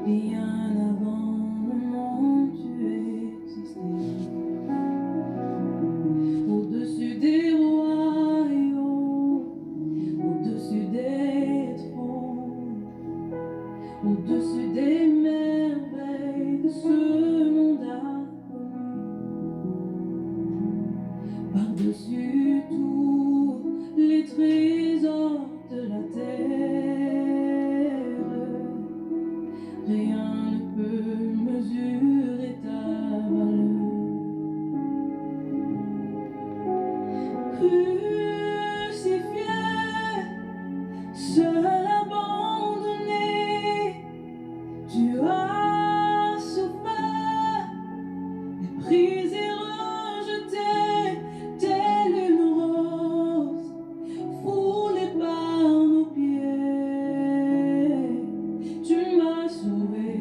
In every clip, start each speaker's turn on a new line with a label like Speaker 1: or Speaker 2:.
Speaker 1: Bien avant le monde, tu existais. Au-dessus des royaumes, au-dessus des trônes, au-dessus des merveilles que ce monde a connues. Par-dessus tous les trésors de la terre, rien ne peut mesurer ta valeur. Crucifié, seul abandonné, tu as souffert, méprisé, rejeté, telle une rose foulée par nos pieds. Tu m'as sauvé,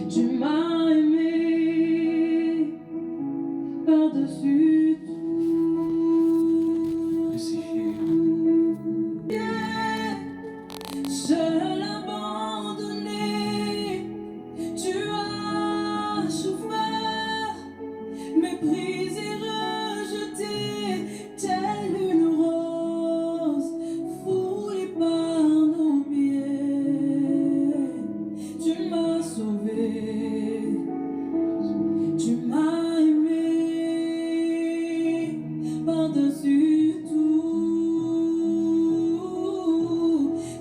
Speaker 1: tu m'as aimé, par-dessus tout. Seul abandonné, tu as souffert, méprisé, rejeté, telle une rose foulée par nos pieds. Tu m'as sauvé, tu m'as aimé, par-dessus tout.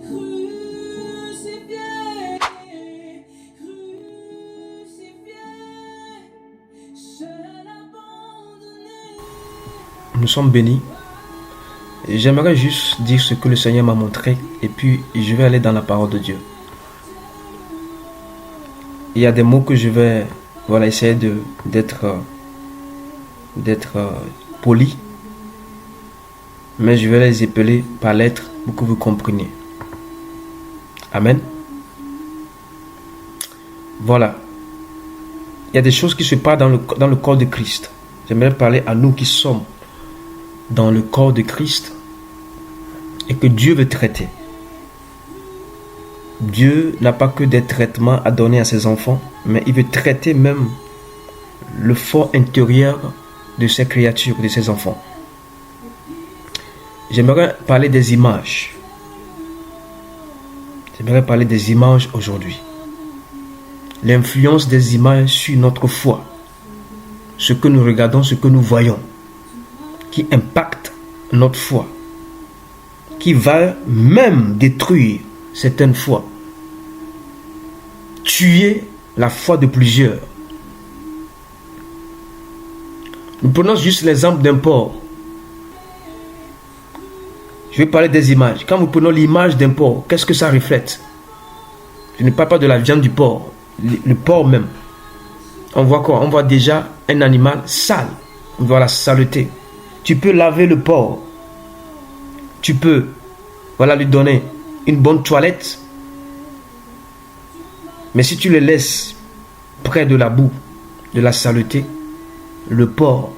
Speaker 1: Crucifié, crucifié, seul abandonné.
Speaker 2: Nous sommes bénis. J'aimerais juste dire ce que le Seigneur m'a montré et puis je vais aller dans la parole de Dieu. Il y a des mots que je vais essayer d'être poli, mais je vais les épeler par lettres pour que vous compreniez. Amen. Voilà. Il y a des choses qui se passent dans le corps de Christ. J'aimerais parler à nous qui sommes dans le corps de Christ et que Dieu veut traiter. Dieu n'a pas que des traitements à donner à ses enfants, mais il veut traiter même le fort intérieur de ses créatures, de ses enfants. J'aimerais parler des images. J'aimerais parler des images aujourd'hui. L'influence des images sur notre foi. Ce que nous regardons, ce que nous voyons, qui impacte notre foi, qui va même détruire certaines fois, tuer la foi de plusieurs. Nous prenons juste l'exemple d'un porc. Je vais parler des images. Quand nous prenons l'image d'un porc, qu'est-ce que ça reflète? Je ne parle pas de la viande du porc, le porc même. On voit quoi? On voit déjà un animal sale. On voit la saleté. Tu peux laver le porc. Tu peux lui donner une bonne toilette. Mais si tu le laisses près de la boue, de la saleté, le porc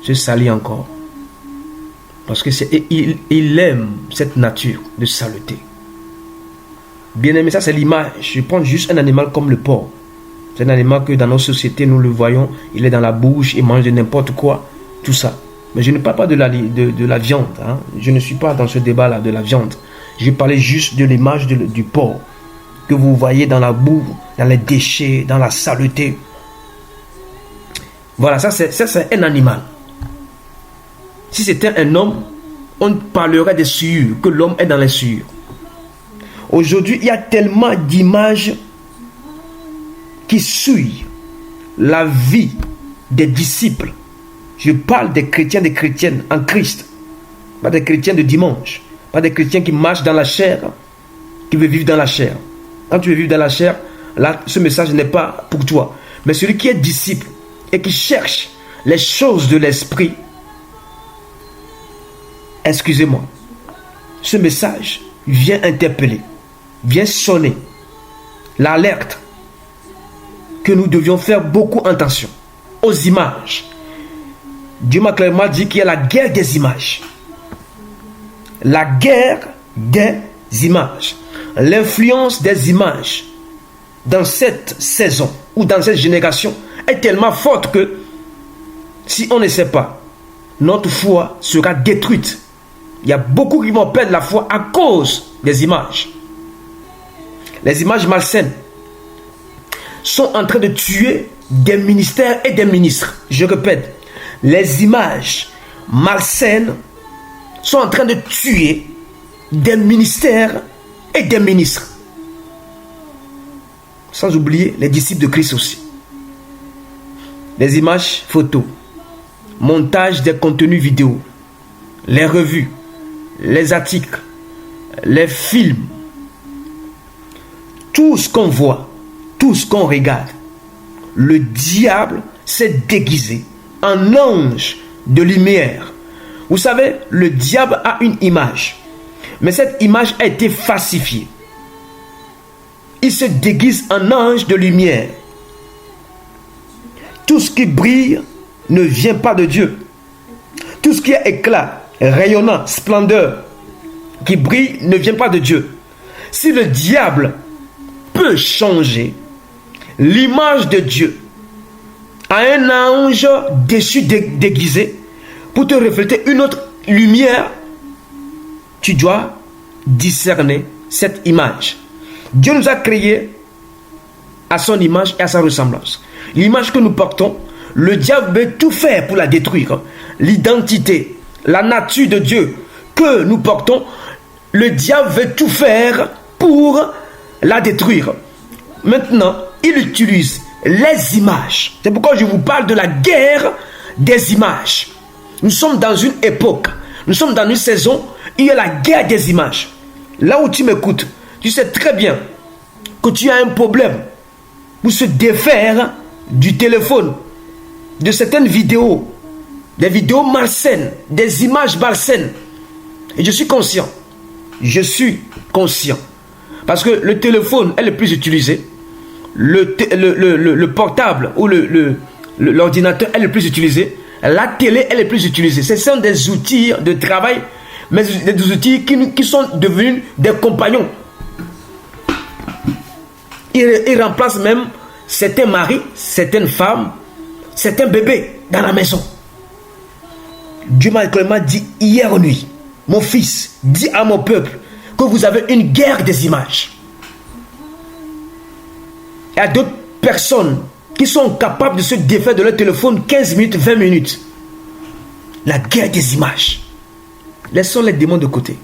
Speaker 2: se salit encore. Parce que il aime cette nature de saleté. Bien aimé, ça c'est l'image. Je prends juste un animal comme le porc. C'est un animal que dans nos sociétés, nous le voyons. Il est dans la bouche, il mange de n'importe quoi. Tout ça. Mais je ne parle pas de la viande. Hein. Je ne suis pas dans ce débat-là de la viande. Je parlais juste de l'image du porc. Que vous voyez dans la boue, dans les déchets, dans la saleté. Voilà, ça c'est un animal. Si c'était un homme, on parlerait des souillures, que l'homme est dans les souillures. Aujourd'hui, il y a tellement d'images qui souillent la vie des disciples. Je parle des chrétiens, des chrétiennes en Christ. Pas des chrétiens de dimanche. Pas des chrétiens qui marchent dans la chair, qui veulent vivre dans la chair. Quand tu veux vivre dans la chair, là, ce message n'est pas pour toi. Mais celui qui est disciple et qui cherche les choses de l'esprit, excusez-moi, ce message vient interpeller, vient sonner l'alerte que nous devions faire beaucoup attention aux images. Dieu m'a clairement dit qu'il y a la guerre des images. La guerre des images. L'influence des images dans cette saison ou dans cette génération est tellement forte que si on ne sait pas, notre foi sera détruite. Il y a beaucoup qui vont perdre la foi à cause des images. Les images malsaines sont en train de tuer des ministères et des ministres. Je répète, les images malsaines sont en train de tuer des ministères et des ministres. Sans oublier les disciples de Christ aussi. Les images photos, montage des contenus vidéo, les revues, les articles, les films, tout ce qu'on voit, tout ce qu'on regarde, le diable s'est déguisé en ange de lumière. Vous savez, le diable a une image, mais cette image a été falsifiée. Il se déguise en ange de lumière. Tout ce qui brille ne vient pas de Dieu. Tout ce qui est éclat, rayonnant, splendeur, qui brille ne vient pas de Dieu. Si le diable peut changer l'image de Dieu à un ange déchu déguisé pour te refléter une autre lumière, tu dois discerner cette image. Dieu nous a créés à son image et à sa ressemblance. L'image que nous portons, le diable veut tout faire pour la détruire. L'identité, la nature de Dieu que nous portons, le diable veut tout faire pour la détruire. Maintenant, il utilise les images. C'est pourquoi je vous parle de la guerre des images. Nous sommes dans une époque, nous sommes dans une saison où il y a la guerre des images. Là où tu m'écoutes, tu sais très bien que tu as un problème pour se défaire du téléphone, de certaines vidéos, des vidéos malsaines, des images malsaines. Et je suis conscient. Parce que le téléphone est le plus utilisé. Le portable ou l'ordinateur est le plus utilisé. La télé est le plus utilisée. Ce sont des outils de travail, mais des outils qui sont devenus des compagnons. Ils remplacent même certains maris, certaines femmes, certains bébés dans la maison. Dieu m'a clairement dit hier nuit, mon fils, dis à mon peuple que vous avez une guerre des images. Il y a d'autres personnes qui sont capables de se défaire de leur téléphone 15 minutes, 20 minutes. La guerre des images. Laissons les démons de côté.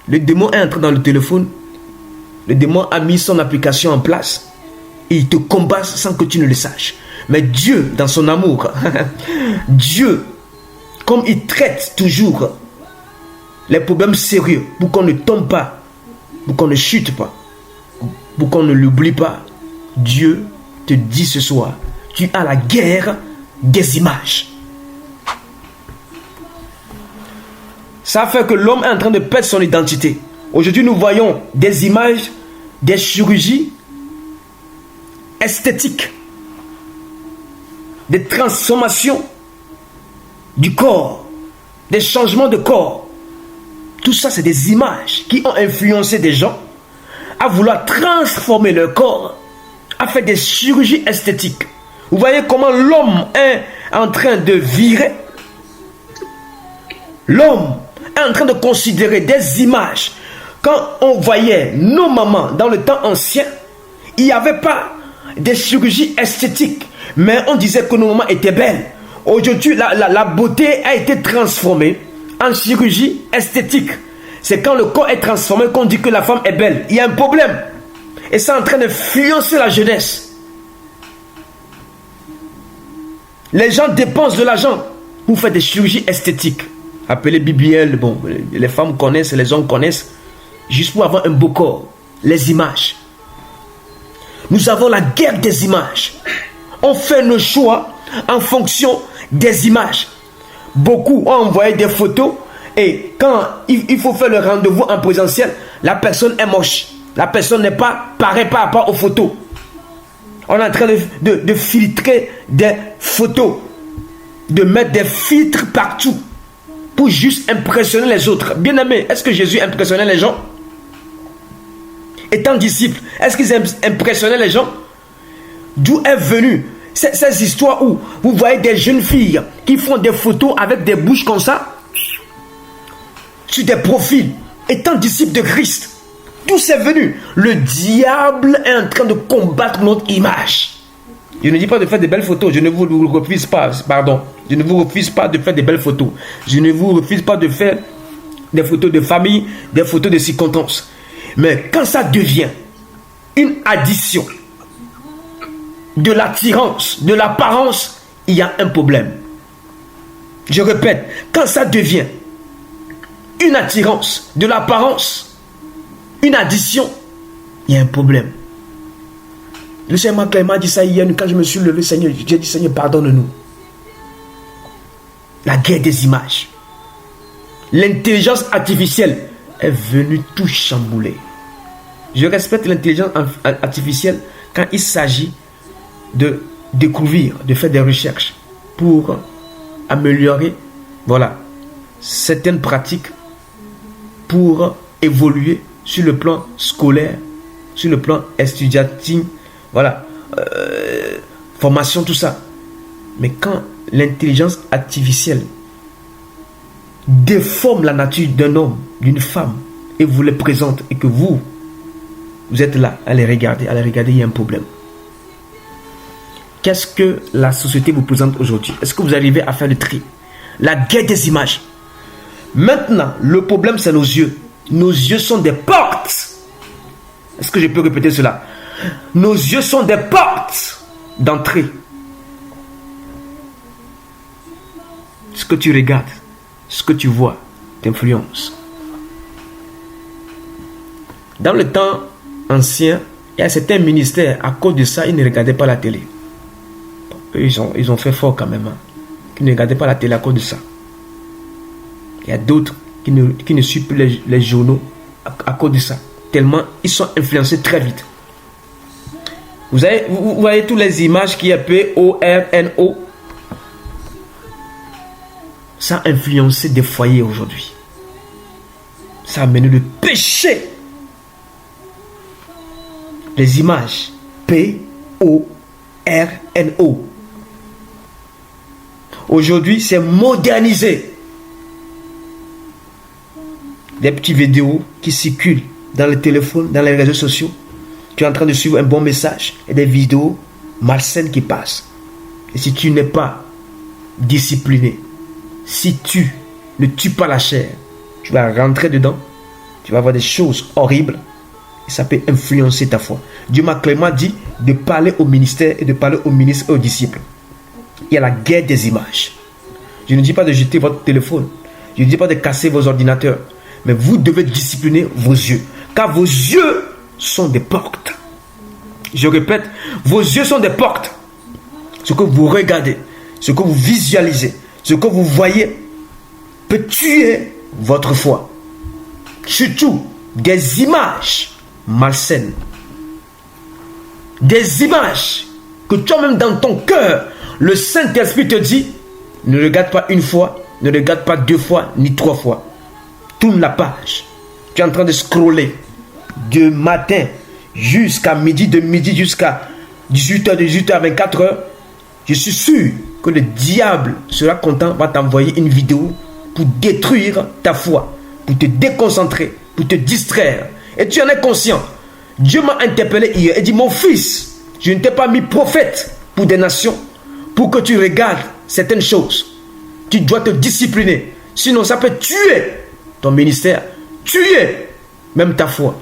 Speaker 2: Le démon est entré dans le téléphone. Le démon a mis son application en place. Et il te combat sans que tu ne le saches. Mais Dieu, dans son amour, Dieu, comme il traite toujours les problèmes sérieux, pour qu'on ne tombe pas, pour qu'on ne chute pas, pour qu'on ne l'oublie pas, Dieu te dit ce soir, tu as la guerre des images. Ça fait que l'homme est en train de perdre son identité. Aujourd'hui, nous voyons des images, des chirurgies esthétiques, des transformations du corps, des changements de corps. Tout ça, c'est des images qui ont influencé des gens à vouloir transformer leur corps, à faire des chirurgies esthétiques. Vous voyez comment l'homme est en train de virer. L'homme est en train de considérer des images. Quand on voyait nos mamans dans le temps ancien, il n'y avait pas des chirurgies esthétiques, mais on disait que nos mamans étaient belles. Aujourd'hui, la beauté a été transformée en chirurgie esthétique. C'est quand le corps est transformé qu'on dit que la femme est belle. Il y a un problème. Et c'est en train de influencer la jeunesse. Les gens dépensent de l'argent pour faire des chirurgies esthétiques. Appelées BBL, bon, les femmes connaissent, les hommes connaissent. Juste pour avoir un beau corps. Les images. Nous avons la guerre des images. On fait nos choix en fonction des images. Beaucoup ont envoyé des photos et quand il faut faire le rendez-vous en présentiel, la personne est moche. La personne n'est pas pareille par rapport aux photos. On est en train de filtrer des photos, de mettre des filtres partout pour juste impressionner les autres. Bien aimé, est-ce que Jésus impressionnait les gens? étant disciples, est-ce qu'ils impressionnaient les gens? D'où est venue ces histoires où vous voyez des jeunes filles qui font des photos avec des bouches comme ça, sur des profils, étant disciples de Christ? D'où c'est venu? Le diable est en train de combattre notre image. Je ne dis pas de faire de belles photos, je ne vous refuse pas, pardon. Je ne vous refuse pas de faire de belles photos. Je ne vous refuse pas de faire des photos de famille, des photos de circonstances. Mais quand ça devient une addition, de l'attirance, de l'apparence, il y a un problème. Je répète, quand ça devient une attirance, de l'apparence, une addition, il y a un problème. Le Seigneur m'a dit ça hier, quand je me suis levé, Seigneur, j'ai dit, Seigneur, pardonne-nous. La guerre des images. L'intelligence artificielle est venue tout chambouler. Je respecte l'intelligence artificielle quand il s'agit de découvrir, de faire des recherches pour améliorer, voilà, certaines pratiques pour évoluer sur le plan scolaire, sur le plan estudiantin, voilà, formation, tout ça. Mais quand l'intelligence artificielle déforme la nature d'un homme, d'une femme, et vous les présente, et que vous êtes là à les regarder, il y a un problème. Qu'est-ce que la société vous présente aujourd'hui? Est-ce que vous arrivez à faire le tri? La guerre des images. Maintenant, le problème, c'est nos yeux. Nos yeux sont des portes. Est-ce que je peux répéter cela? Nos yeux sont des portes d'entrée. Ce que tu regardes, ce que tu vois, t'influence. Dans le temps ancien, il y a certains ministères, à cause de ça, ils ne regardaient pas la télé. Eux, ils ont fait fort quand même. Hein, qui ne regardaient pas la télé à cause de ça. Il y a d'autres qui ne suivent plus les journaux à cause de ça. Tellement ils sont influencés très vite. Vous voyez toutes les images qui est PORNO. Ça a influencé des foyers aujourd'hui. Ça a mené le péché. Les images PORNO. Aujourd'hui, c'est modernisé. Des petites vidéos qui circulent dans le téléphone, dans les réseaux sociaux. Tu es en train de suivre un bon message et des vidéos malsaines qui passent. Et si tu n'es pas discipliné, si tu ne tues pas la chair, tu vas rentrer dedans, tu vas voir des choses horribles et ça peut influencer ta foi. Dieu m'a clairement dit de parler au ministère et de parler aux ministres et aux disciples. Il y a la guerre des images. Je ne dis pas de jeter votre téléphone, je ne dis pas de casser vos ordinateurs, mais vous devez discipliner vos yeux, car vos yeux sont des portes. Je répète, vos yeux sont des portes. Ce que vous regardez, ce que vous visualisez, ce que vous voyez peut tuer votre foi. Surtout des images malsaines. Des images que toi-même dans ton cœur, le Saint-Esprit te dit, ne regarde pas une fois, ne regarde pas 2 fois, ni 3 fois. Tourne la page. Tu es en train de scroller de matin jusqu'à midi, de midi jusqu'à 18h, de 18h à 24h. Je suis sûr que le diable sera content, va t'envoyer une vidéo pour détruire ta foi, pour te déconcentrer, pour te distraire. Et tu en es conscient. Dieu m'a interpellé hier et dit, mon fils, je ne t'ai pas mis prophète pour des nations, pour que tu regardes certaines choses. Tu dois te discipliner. Sinon, ça peut tuer ton ministère, tuer même ta foi.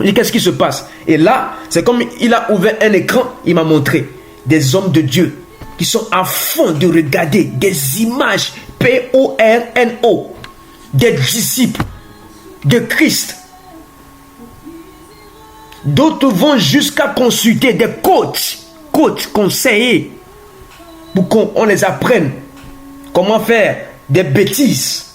Speaker 2: Et qu'est-ce qui se passe? Et là, c'est comme il a ouvert un écran, il m'a montré des hommes de Dieu qui sont à fond de regarder des images PORNO, des disciples de Christ. D'autres vont jusqu'à consulter des coachs conseillers, pour qu'on les apprenne comment faire des bêtises.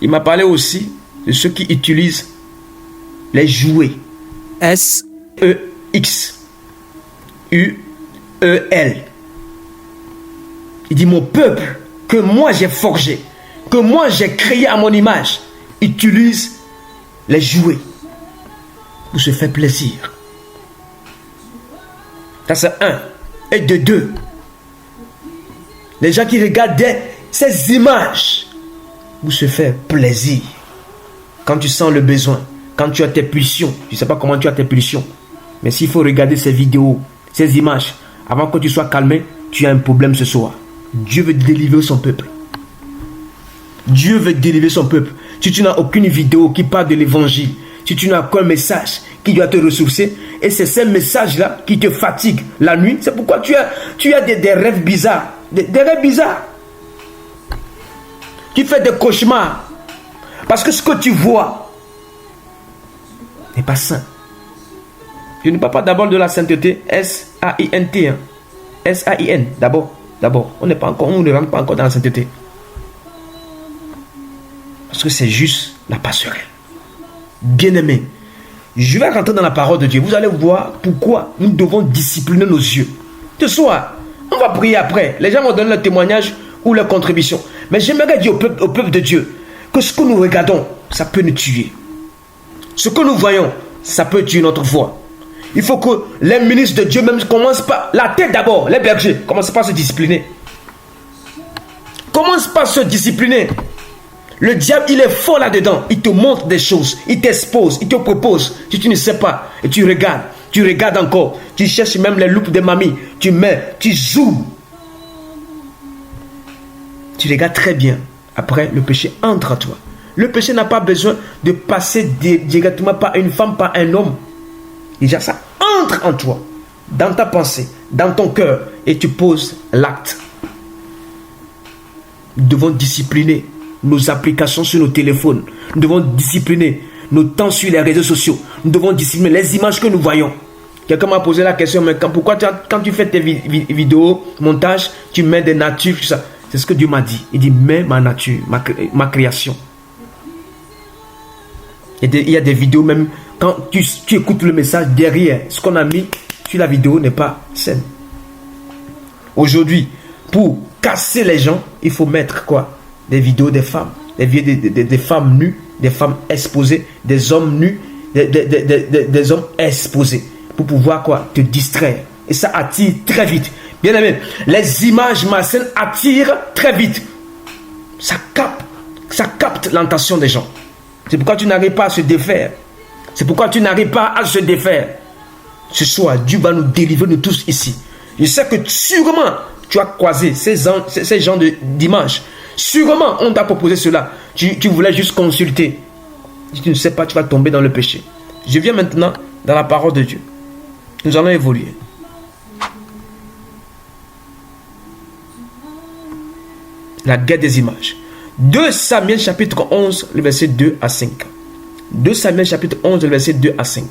Speaker 2: Il m'a parlé aussi de ceux qui utilisent les jouets. SEXUEL. Il dit, mon peuple que moi j'ai forgé, que moi j'ai créé à mon image, utilise les jouets pour se faire plaisir. Ça c'est un. Et de deux, les gens qui regardent ces images pour se faire plaisir. Quand tu sens le besoin, quand tu as tes pulsions, je ne sais pas comment tu as tes pulsions, mais s'il faut regarder ces vidéos, ces images, avant que tu sois calmé, tu as un problème ce soir. Dieu veut délivrer son peuple. Dieu veut délivrer son peuple. Si tu n'as aucune vidéo qui parle de l'évangile, si tu n'as qu'un message qui doit te ressourcer, et c'est ces messages-là qui te fatiguent la nuit, c'est pourquoi tu as des rêves bizarres. Des rêves bizarres. Tu fais des cauchemars. Parce que ce que tu vois n'est pas saint. Je ne parle pas d'abord de la sainteté, S-A-I-N-T. Hein. S-A-I-N, d'abord. On ne rentre pas encore dans la sainteté. Parce que c'est juste la passerelle. Bien-aimé, je vais rentrer dans la parole de Dieu. Vous allez voir pourquoi nous devons discipliner nos yeux. Ce soir, on va prier après. Les gens vont donner leur témoignage ou leur contribution. Mais j'aimerais dire au peuple de Dieu que ce que nous regardons, ça peut nous tuer. Ce que nous voyons, ça peut tuer notre foi. Il faut que les ministres de Dieu même commencent par la tête d'abord. Les bergers commencent par se discipliner. Commence par se discipliner. Le diable, il est fort là-dedans. Il te montre des choses. Il t'expose. Il te propose. Si tu ne sais pas, et tu regardes. Tu regardes encore. Tu cherches même les loupes de mamie. Tu mets, tu zoomes. Tu regardes très bien. Après, le péché entre en toi. Le péché n'a pas besoin de passer directement par une femme, par un homme. Déjà, ça entre en toi. Dans ta pensée, dans ton cœur. Et tu poses l'acte. Nous devons discipliner nos applications sur nos téléphones. Nous devons discipliner nos temps sur les réseaux sociaux. Nous devons discipliner les images que nous voyons. Quelqu'un m'a posé la question, mais pourquoi quand tu fais tes vidéos, montage, tu mets des natures, tout ça. C'est ce que Dieu m'a dit. Il dit, mets ma nature, ma création. Il y a des vidéos même, quand tu écoutes le message, derrière, ce qu'on a mis sur la vidéo n'est pas saine. Aujourd'hui, pour casser les gens, il faut mettre quoi? Des vidéos des femmes, des femmes nues, des femmes exposées, des hommes nus, des hommes exposés, pour pouvoir quoi? Te distraire. Et ça attire très vite. Bien aimé, les images malsaines attirent très vite. Ça capte l'attention des gens. C'est pourquoi tu n'arrives pas à se défaire. C'est pourquoi tu n'arrives pas à se défaire. Ce soir, Dieu va nous délivrer, nous tous ici. Je sais que sûrement, tu as croisé ces gens d'images. Sûrement, on t'a proposé cela. Tu voulais juste consulter. Si tu ne sais pas, tu vas tomber dans le péché. Je viens maintenant dans la parole de Dieu. Nous allons évoluer. La guerre des images. 2 Samuel chapitre 11, le verset 2 à 5. 2 Samuel chapitre 11, le verset 2 à 5.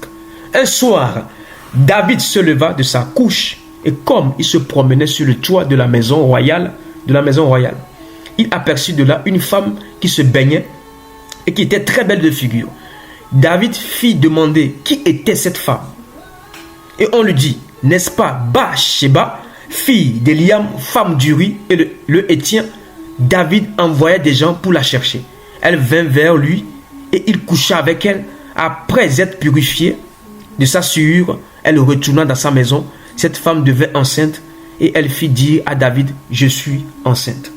Speaker 2: Un soir, David se leva de sa couche et comme il se promenait sur le toit de la maison royale, il aperçut de là une femme qui se baignait et qui était très belle de figure. David fit demander qui était cette femme. Et on lui dit, n'est-ce pas Bathsheba, fille d'Eliam, femme d'Uri et le Héthien? David envoya des gens pour la chercher. Elle vint vers lui et il coucha avec elle. Après être purifiée de sa souillure, elle retourna dans sa maison. Cette femme devint enceinte et elle fit dire à David, je suis enceinte.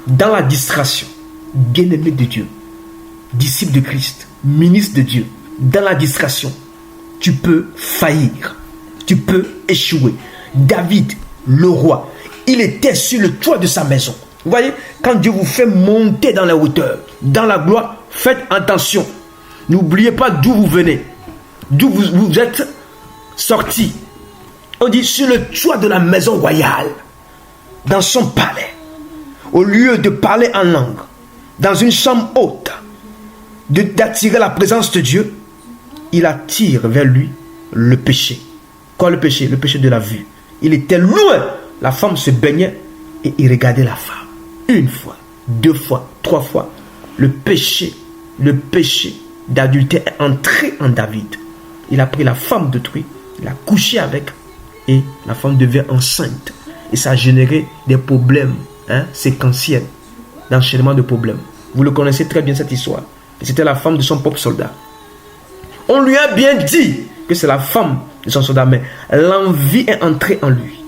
Speaker 2: Dans la distraction, bien-aimé de Dieu, disciple de Christ, ministre de Dieu, dans la distraction, tu peux faillir, tu peux échouer. David, le roi, il était sur le toit de sa maison. Vous voyez, quand Dieu vous fait monter dans les hauteurs, dans la gloire, faites attention. N'oubliez pas d'où vous venez, d'où vous êtes sorti. On dit sur le toit de la maison royale, dans son palais. Au lieu de parler en langue, dans une chambre haute, d'attirer la présence de Dieu, il attire vers lui le péché. Quoi le péché? Le péché de la vue. Il était loin. La femme se baignait et il regardait la femme. Une fois, deux fois, trois fois. Le péché d'adultère est entré en David. Il a pris la femme d'autrui, il a couché avec et la femme devient enceinte. Et ça a généré des problèmes séquentiels d'enchaînement de problèmes. Vous le connaissez très bien cette histoire. C'était la femme de son propre soldat. On lui a bien dit que c'est la femme de son soldat, mais l'envie est entrée en lui.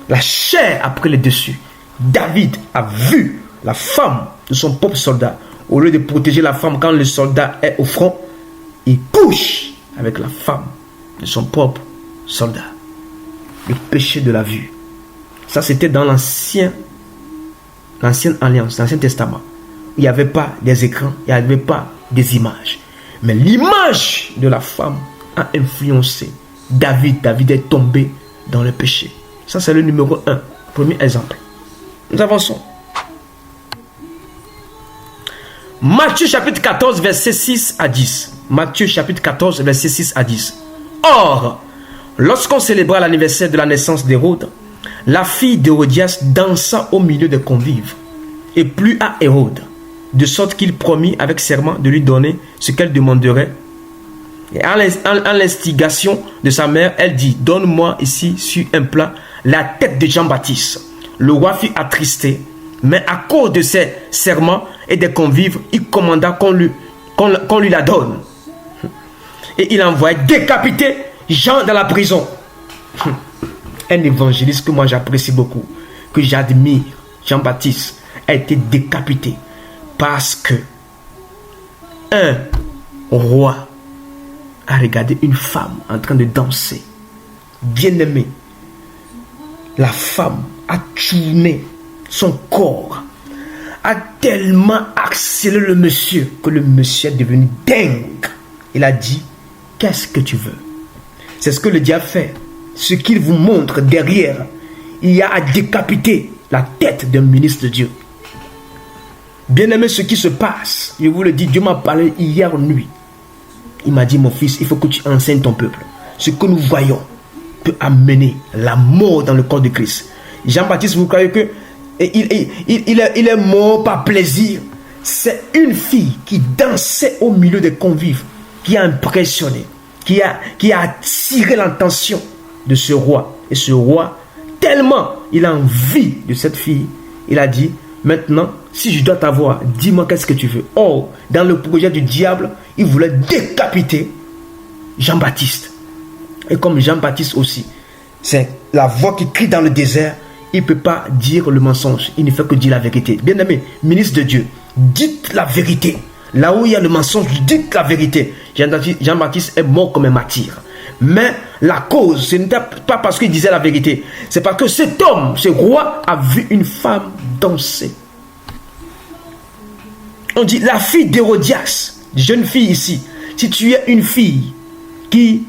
Speaker 2: La chair a pris le dessus. David a vu la femme de son propre soldat. Au lieu de protéger la femme quand le soldat est au front, il couche avec la femme de son propre soldat. Le péché de la vue. Ça, c'était dans l'ancienne alliance, l'Ancien Testament. Il n'y avait pas des écrans, il n'y avait pas des images. Mais l'image de la femme a influencé David. David est tombé dans le péché. Ça, c'est le numéro 1. Premier exemple. Nous avançons. Matthieu chapitre 14, verset 6 à 10. Matthieu chapitre 14, verset 6 à 10. Or, lorsqu'on célébra l'anniversaire de la naissance d'Hérode, la fille d'Hérodias dansa au milieu des convives et plut à Hérode, de sorte qu'il promit avec serment de lui donner ce qu'elle demanderait. Et en l'instigation de sa mère, elle dit: donne-moi ici sur un plat la tête de Jean-Baptiste. Le roi fut attristé, mais à cause de ses serments et des convives, il commanda qu'on lui la donne. Et il envoya décapiter Jean dans la prison. Un évangéliste que moi j'apprécie beaucoup, que j'admire, Jean-Baptiste, a été décapité parce que un roi a regardé une femme en train de danser. Bien-aimé, la femme a tourné son corps, a tellement accéléré le monsieur que le monsieur est devenu dingue. Il a dit: qu'est-ce que tu veux? C'est ce que le diable fait. Ce qu'il vous montre derrière, il y a à décapiter la tête d'un ministre de Dieu. Bien-aimé, ce qui se passe, je vous le dis, Dieu m'a parlé hier nuit. Il m'a dit: mon fils, il faut que tu enseignes ton peuple. Ce que nous voyons peut amener la mort dans le corps de Christ. Jean-Baptiste, vous croyez que il est mort par plaisir? C'est une fille qui dansait au milieu des convives, qui a impressionné, qui a attiré l'attention de ce roi. Et ce roi, tellement il a envie de cette fille, il a dit: maintenant, si je dois t'avoir, dis-moi qu'est-ce que tu veux. Or, dans le projet du diable, il voulait décapiter Jean-Baptiste. Et comme Jean-Baptiste aussi, c'est la voix qui crie dans le désert, il ne peut pas dire le mensonge. Il ne fait que dire la vérité. Bien-aimé, ministre de Dieu, dites la vérité. Là où il y a le mensonge, dites la vérité. Jean-Baptiste est mort comme un martyr. Mais la cause, ce n'était pas parce qu'il disait la vérité. C'est parce que cet homme, ce roi, a vu une femme danser. On dit la fille d'Hérodias, jeune fille ici. Si tu es une fille qui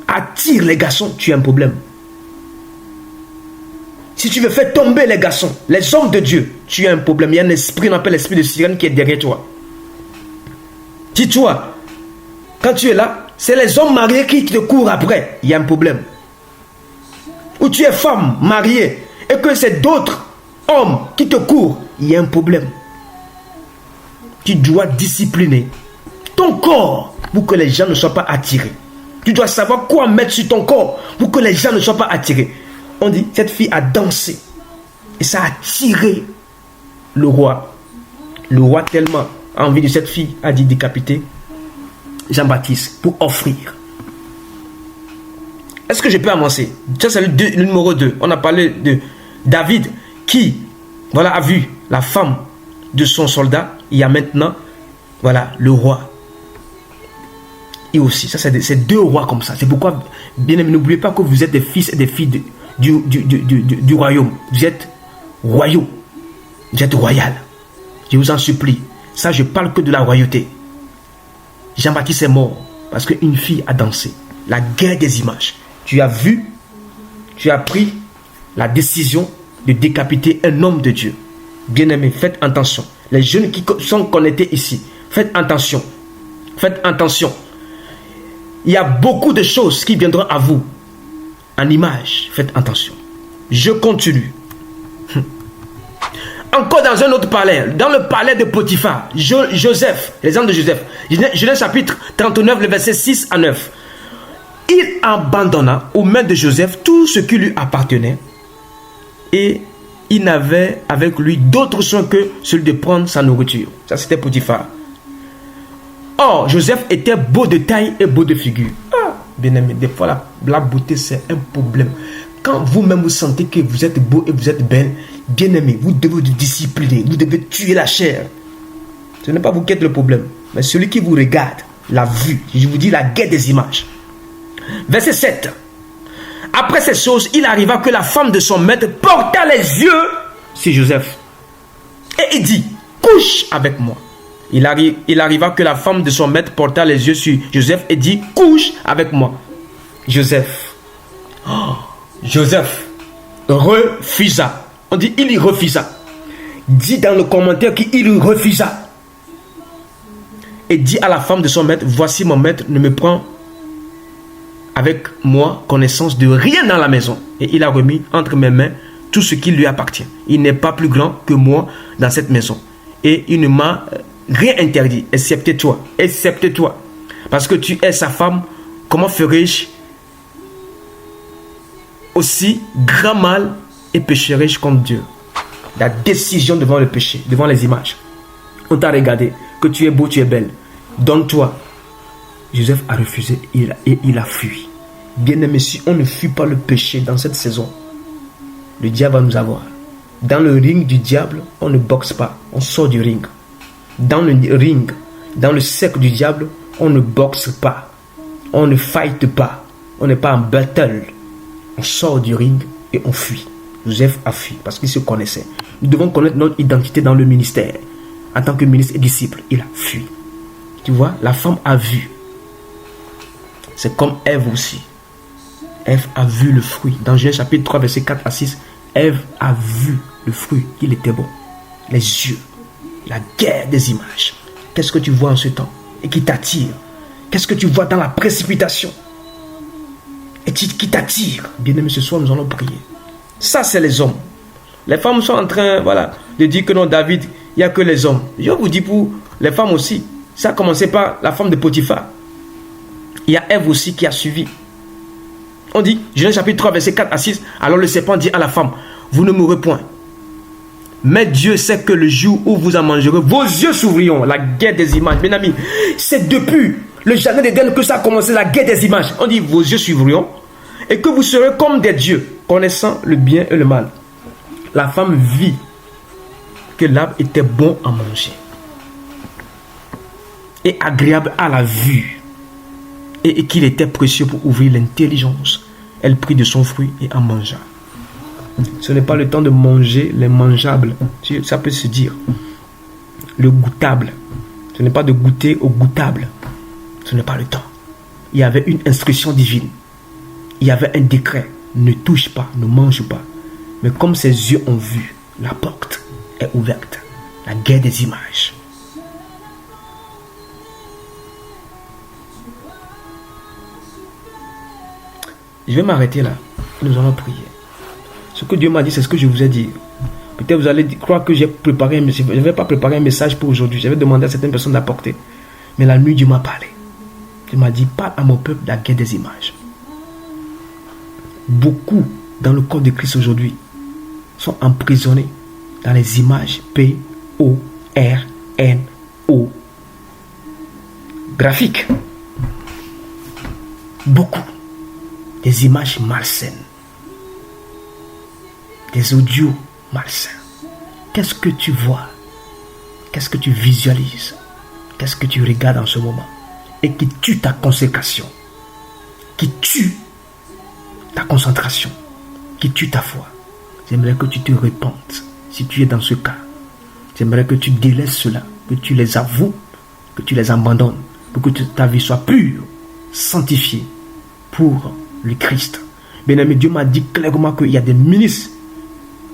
Speaker 2: attire les garçons, tu as un problème. Si tu veux faire tomber les garçons, les hommes de Dieu, tu as un problème. Il y a un esprit, on appelle l'esprit de sirène qui est derrière toi. Dis-toi, quand tu es là, c'est les hommes mariés qui te courent après. Il y a un problème. Ou tu es femme mariée et que c'est d'autres hommes qui te courent. Il y a un problème. Tu dois discipliner ton corps pour que les gens ne soient pas attirés. Tu dois savoir quoi mettre sur ton corps pour que les gens ne soient pas attirés. On dit, cette fille a dansé. Et ça a attiré le roi. Le roi tellement a envie de cette fille, a dit décapiter Jean-Baptiste pour offrir. Est-ce que je peux avancer? Ça c'est le numéro 2. On a parlé de David qui, voilà, a vu la femme de son soldat. Il y a maintenant, voilà, le roi. Et aussi, ça c'est deux rois comme ça. C'est pourquoi, bien aimé, n'oubliez pas que vous êtes des fils et des filles du royaume. Vous êtes royaux. Vous êtes royal. Je vous en supplie. Ça, je parle que de la royauté. Jean-Baptiste est mort parce qu'une fille a dansé. La guerre des images. Tu as vu, tu as pris la décision de décapiter un homme de Dieu. Bien-aimés, faites attention. Les jeunes qui sont connectés ici, faites attention. Faites attention. Il y a beaucoup de choses qui viendront à vous en image. Faites attention. Je continue. Encore dans un autre palais, dans le palais de Potiphar, Joseph, l'exemple de Joseph, Genèse chapitre 39, le verset 6 à 9. Il abandonna aux mains de Joseph tout ce qui lui appartenait et il n'avait avec lui d'autre soin que celui de prendre sa nourriture. Ça, c'était Potiphar. Or, Joseph était beau de taille et beau de figure. Ah, bien aimé, des fois, la beauté, c'est un problème. Quand vous-même vous sentez que vous êtes beau et vous êtes belle, bien aimé, vous devez vous discipliner, vous devez tuer la chair. Ce n'est pas vous qui êtes le problème, mais celui qui vous regarde, la vue. Je vous dis la guerre des images. Verset 7. Après ces choses, il arriva que la femme de son maître porta les yeux sur Joseph. Et il dit, couche avec moi. Il arriva que la femme de son maître porta les yeux sur Joseph et dit, couche avec moi. Joseph refusa. On dit, il y refusa. Dit dans le commentaire qu'il refusa. Et dit à la femme de son maître, voici mon maître ne me prend avec moi connaissance de rien dans la maison. Et il a remis entre mes mains tout ce qui lui appartient. Il n'est pas plus grand que moi dans cette maison. Et il ne m'a rien interdit, excepté toi. Excepté toi. Parce que tu es sa femme, comment ferais-je aussi grand mal et pécherai-je contre Dieu? La décision devant le péché, devant les images. On t'a regardé, que tu es beau, tu es belle. Donne-toi. Joseph a refusé et il a fui. Bien aimé, si on ne fuit pas le péché dans cette saison, le diable va nous avoir. Dans le ring du diable, on ne boxe pas, on sort du ring. Dans le ring, dans le cercle du diable, on ne boxe pas, on ne fight pas, on n'est pas en battle. On sort du ring et on fuit. Joseph a fui parce qu'il se connaissait. Nous devons connaître notre identité dans le ministère. En tant que ministre et disciple, il a fui. Tu vois, la femme a vu. C'est comme Ève aussi. Ève a vu le fruit. Dans Genèse chapitre 3, verset 4 à 6, Ève a vu le fruit, qu'il était bon. Les yeux, la guerre des images. Qu'est-ce que tu vois en ce temps et qui t'attire? Qu'est-ce que tu vois dans la précipitation et qui t'attire? Bien aimé, ce soir, nous allons prier. Ça, c'est les hommes. Les femmes sont en train, voilà, de dire que non, David, il n'y a que les hommes. Je vous dis pour les femmes aussi. Ça a commencé par la femme de Potiphar. Il y a Ève aussi qui a suivi. On dit, Genèse chapitre 3, verset 4 à 6. Alors le serpent dit à la femme, vous ne mourrez point. Mais Dieu sait que le jour où vous en mangerez, vos yeux s'ouvriront. La guerre des images. Mes amis, c'est depuis le jardin d'Éden que ça a commencé, la guerre des images. On dit, vos yeux s'ouvriront. Et que vous serez comme des dieux, connaissant le bien et le mal. La femme vit que l'arbre était bon à manger et agréable à la vue, et qu'il était précieux pour ouvrir l'intelligence. Elle prit de son fruit et en mangea. Ce n'est pas le temps de manger les mangeables, ça peut se dire. Le goûtable. Ce n'est pas de goûter au goûtable. Ce n'est pas le temps. Il y avait une instruction divine. Il y avait un décret. Ne touche pas, ne mange pas. Mais comme ses yeux ont vu, la porte est ouverte. La guerre des images. Je vais m'arrêter là. Nous allons prier. Ce que Dieu m'a dit, c'est ce que je vous ai dit. Peut-être vous allez croire que j'ai préparé un message. Je ne vais pas préparer un message pour aujourd'hui. Je vais demander à certaines personnes d'apporter. Mais la nuit, Dieu m'a parlé. Dieu m'a dit, parle à mon peuple de la guerre des images. Beaucoup dans le corps de Christ aujourd'hui sont emprisonnés dans les images P-O-R-N-O. Graphiques. Beaucoup. Des images malsaines. Des audios malsains. Qu'est-ce que tu vois? Qu'est-ce que tu visualises? Qu'est-ce que tu regardes en ce moment? Et qui tue ta consécration. Qui tue ta concentration. Qui tue ta foi. J'aimerais que tu te repentes. Si tu es dans ce cas, j'aimerais que tu délaisses cela. Que tu les avoues. Que tu les abandonnes. Pour que ta vie soit pure. Sanctifiée. Pour le Christ. Bien aimé, Dieu m'a dit clairement qu'il y a des ministres,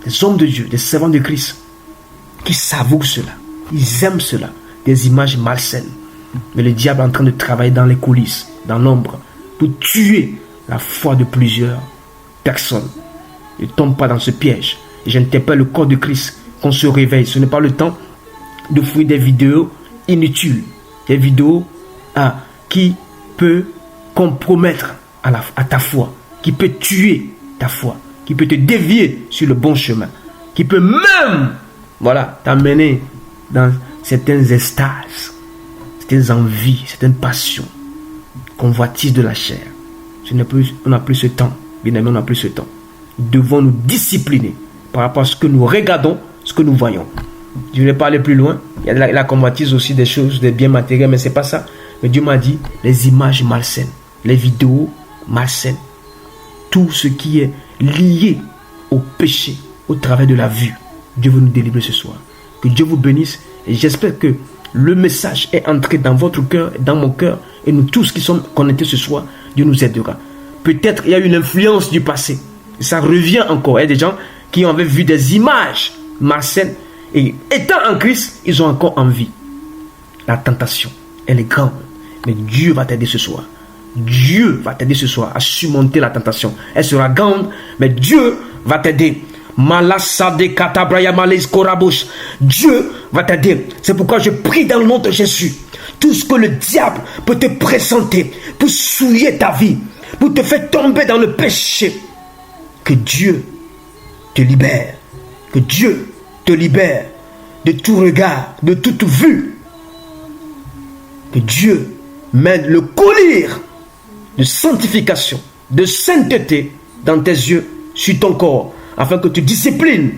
Speaker 2: des hommes de Dieu, des servants de Christ qui savourent cela. Ils aiment cela. Des images malsaines. Mais le diable est en train de travailler dans les coulisses, dans l'ombre, pour tuer la foi de plusieurs personnes. Ne tombe pas dans ce piège. Et j'interpelle le corps de Christ qu'on se réveille. Ce n'est pas le temps de fouiller des vidéos inutiles. Des vidéos qui peuvent compromettre à ta foi, qui peut tuer ta foi, qui peut te dévier sur le bon chemin. qui peut même, voilà, t'amener dans certaines extases, certaines envies, certaines passions, convoitises de la chair. On n'a plus ce temps, bien aimé, on n'a plus ce temps. Nous devons nous discipliner par rapport à ce que nous regardons, ce que nous voyons. Je ne vais pas aller plus loin. Il y a la convoitise aussi des choses, des biens matériels, mais ce n'est pas ça. Mais Dieu m'a dit, les images malsaines, les vidéos malsaines, tout ce qui est lié au péché, au travers de la vue. Dieu veut nous délivrer ce soir. Que Dieu vous bénisse. Et j'espère que le message est entré dans votre cœur, dans mon cœur. Et nous tous qui sommes connectés ce soir, Dieu nous aidera. Peut-être il y a une influence du passé. Ça revient encore. Il y a des gens qui avaient vu des images malsaines. Et étant en Christ, ils ont encore envie. La tentation, elle est grande. Mais Dieu va t'aider ce soir. Dieu va t'aider ce soir à surmonter la tentation. Elle sera grande, mais Dieu va t'aider. Dieu va t'aider. C'est pourquoi je prie dans le nom de Jésus. Tout ce que le diable peut te présenter pour souiller ta vie, pour te faire tomber dans le péché, que Dieu te libère. Que Dieu te libère de tout regard, de toute vue. Que Dieu mène le collier de sanctification, de sainteté dans tes yeux, sur ton corps, afin que tu disciplines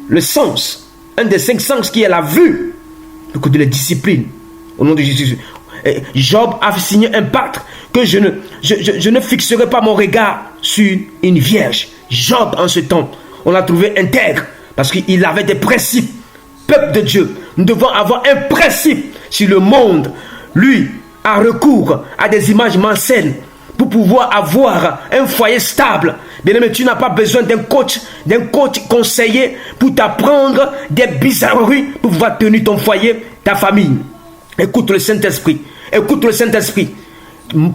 Speaker 2: le sens, un des 5 sens qui est la vue, pour que tu les disciplines au nom de Jésus. Et Job a signé un pacte que je ne fixerai pas mon regard sur une vierge. Job, en ce temps, on l'a trouvé intègre parce qu'il avait des principes. Peuple de Dieu, nous devons avoir un principe. Si le monde, lui, a recours à des images malsaines pour pouvoir avoir un foyer stable, bien aimé, tu n'as pas besoin d'un coach conseiller pour t'apprendre des bizarreries pour pouvoir tenir ton foyer, ta famille. Écoute le Saint-Esprit. Écoute le Saint-Esprit.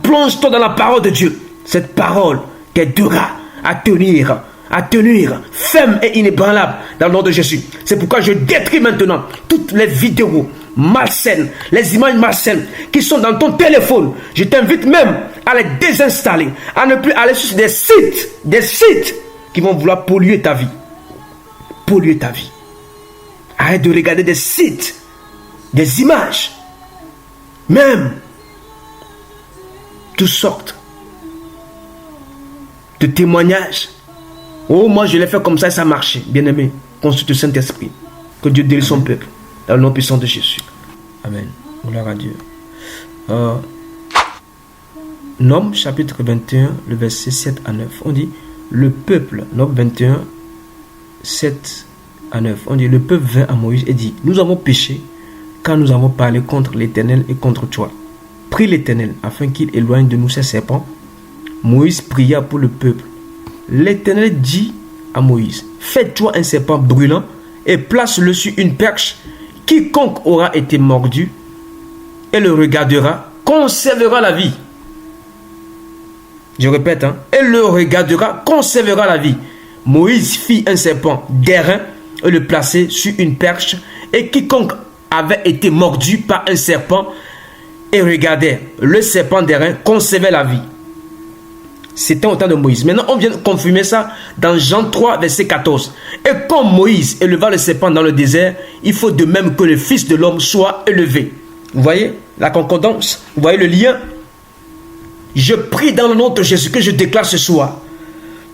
Speaker 2: Plonge-toi dans la parole de Dieu. Cette parole t'aidera à tenir ferme et inébranlable dans le nom de Jésus. C'est pourquoi je détruis maintenant toutes les vidéos malsaines, les images malsaines qui sont dans ton téléphone. Je t'invite même à les désinstaller, à ne plus aller sur des sites qui vont vouloir polluer ta vie. Polluer ta vie. Arrête de regarder des sites, des images, même toutes sortes de témoignages. Oh, moi je l'ai fait comme ça et ça marchait. Bien-aimé, consulte le Saint-Esprit. Que Dieu délivre son peuple. Dans le nom puissant de Jésus. Amen. Gloire à Dieu. Nom chapitre 21, le verset 7 à 9. On dit, le peuple, Nom 21, 7 à 9. On dit, le peuple vint à Moïse et dit, nous avons péché quand nous avons parlé contre l'Éternel et contre toi. Prie l'Éternel afin qu'il éloigne de nous ces serpents. Moïse pria pour le peuple. L'Éternel dit à Moïse, fais-toi un serpent brûlant et place-le sur une perche. Quiconque aura été mordu et le regardera, conservera la vie. Je répète, et le regardera, conservera la vie. Moïse fit un serpent d'airain et le plaçait sur une perche, et quiconque avait été mordu par un serpent et regardait le serpent d'airain conservait la vie. C'était au temps de Moïse. Maintenant, on vient de confirmer ça dans Jean 3, verset 14. Et comme Moïse éleva le serpent dans le désert, il faut de même que le Fils de l'homme soit élevé. Vous voyez la concordance? Vous voyez le lien? Je prie dans le nom de Jésus que je déclare ce soir.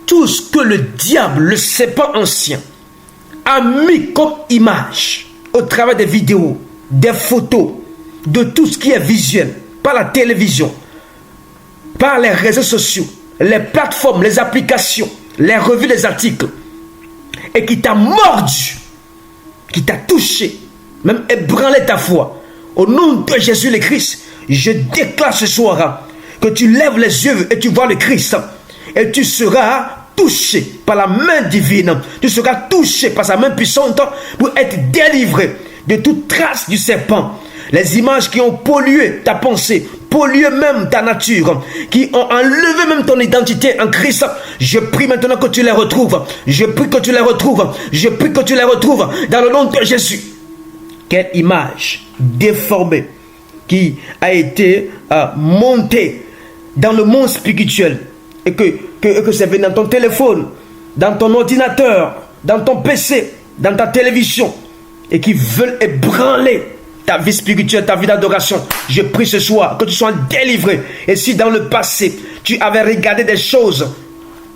Speaker 2: Tout ce que le diable, le serpent ancien, a mis comme image au travers des vidéos, des photos, de tout ce qui est visuel, par la télévision, par les réseaux sociaux, les plateformes, les applications, les revues, les articles, et qui t'a mordu, qui t'a touché, même ébranlé ta foi. Au nom de Jésus le Christ, je déclare ce soir que tu lèves les yeux et tu vois le Christ, et tu seras touché par la main divine, tu seras touché par sa main puissante pour être délivré de toute trace du serpent. Les images qui ont pollué ta pensée, pollué même ta nature, qui ont enlevé même ton identité en Christ, je prie maintenant que tu les retrouves. Je prie que tu les retrouves. Je prie que tu les retrouves dans le nom de Jésus. Quelle image déformée qui a été montée dans le monde spirituel et que c'est venu dans ton téléphone, dans ton ordinateur, dans ton PC, dans ta télévision, et qui veulent ébranler ta vie spirituelle, ta vie d'adoration. Je prie ce soir que tu sois délivré. Et si dans le passé, tu avais regardé des choses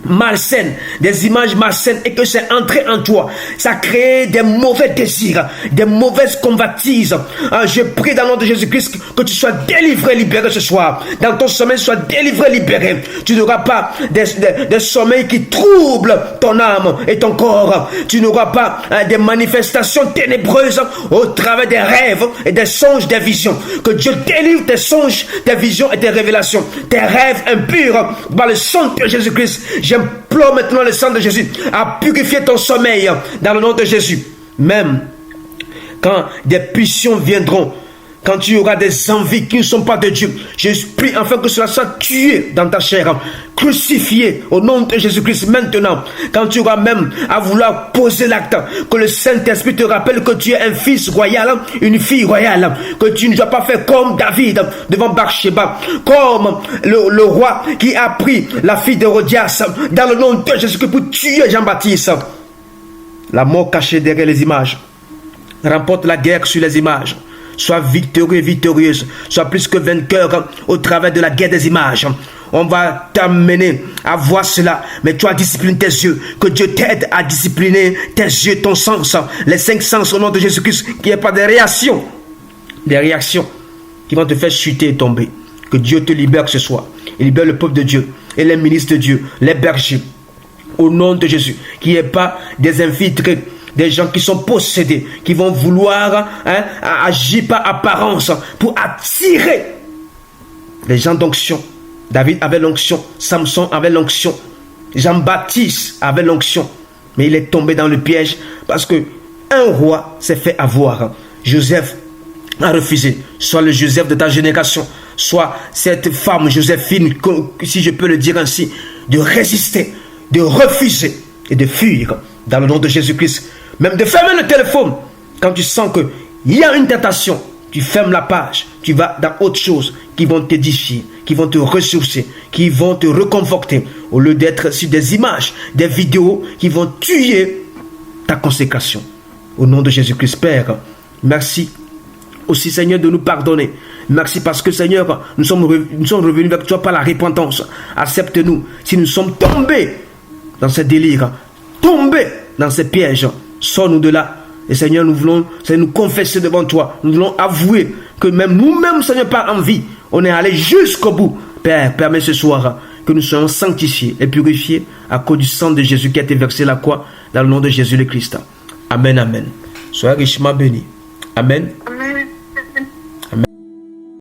Speaker 2: malsaines, des images malsaines, et que c'est entré en toi, ça a créé des mauvais désirs, des mauvaises convoitises. Je prie dans le nom de Jésus-Christ que tu sois délivré, libéré ce soir. Dans ton sommeil, sois délivré, libéré. Tu n'auras pas des sommeils qui troublent ton âme et ton corps. Tu n'auras pas des manifestations ténébreuses au travers des rêves et des songes, des visions. Que Dieu délivre tes songes, tes visions et tes révélations, tes rêves impurs par le sang de Jésus-Christ. J'implore maintenant le sang de Jésus à purifier ton sommeil dans le nom de Jésus. Même quand des pulsions viendront, quand tu auras des envies qui ne sont pas de Dieu, je prie afin que cela soit tué dans ta chair, crucifié au nom de Jésus-Christ maintenant. Quand tu auras même à vouloir poser l'acte, que le Saint-Esprit te rappelle que tu es un fils royal, une fille royale, que tu ne dois pas faire comme David devant Bathsheba, comme le roi qui a pris la fille d'Hérodias dans le nom de Jésus-Christ pour tuer Jean-Baptiste. La mort cachée derrière les images remporte la guerre sur les images. Sois victorieux et victorieuse. Sois plus que vainqueur au travers de la guerre des images. On va t'amener à voir cela. Mais tu as discipliné tes yeux. Que Dieu t'aide à discipliner tes yeux, ton sens. Les 5 sens au nom de Jésus-Christ. Qu'il n'y ait pas de réactions. Des réactions qui vont te faire chuter et tomber. Que Dieu te libère ce soir. Il libère le peuple de Dieu. Et les ministres de Dieu. Les bergers. Au nom de Jésus. Qu'il n'y ait pas des infiltrés. Des gens qui sont possédés, qui vont vouloir agir par apparence pour attirer les gens d'onction. David avait l'onction, Samson avait l'onction, Jean-Baptiste avait l'onction, mais il est tombé dans le piège parce que un roi s'est fait avoir. Joseph a refusé. Soit le Joseph de ta génération, soit cette femme Joséphine, si je peux le dire ainsi, de résister, de refuser et de fuir dans le nom de Jésus-Christ. Même de fermer le téléphone quand tu sens qu'il y a une tentation. Tu fermes la page, tu vas dans autre chose qui vont t'édifier, qui vont te ressourcer, qui vont te reconforter au lieu d'être sur des images, des vidéos qui vont tuer ta consécration. Au nom de Jésus-Christ, Père, merci aussi, Seigneur, de nous pardonner. Merci parce que, Seigneur, nous sommes revenus vers toi par la repentance. Accepte-nous si nous sommes tombés dans ces délires, tombés dans ces pièges. Sors-nous de là. Et Seigneur, nous voulons nous confesser devant toi. Nous voulons avouer que même nous-mêmes, Seigneur, par envie, on est allé jusqu'au bout. Père, permets ce soir que nous soyons sanctifiés et purifiés à cause du sang de Jésus qui a été versé à la croix dans le nom de Jésus le Christ. Amen, amen. Soyez richement bénis. Amen.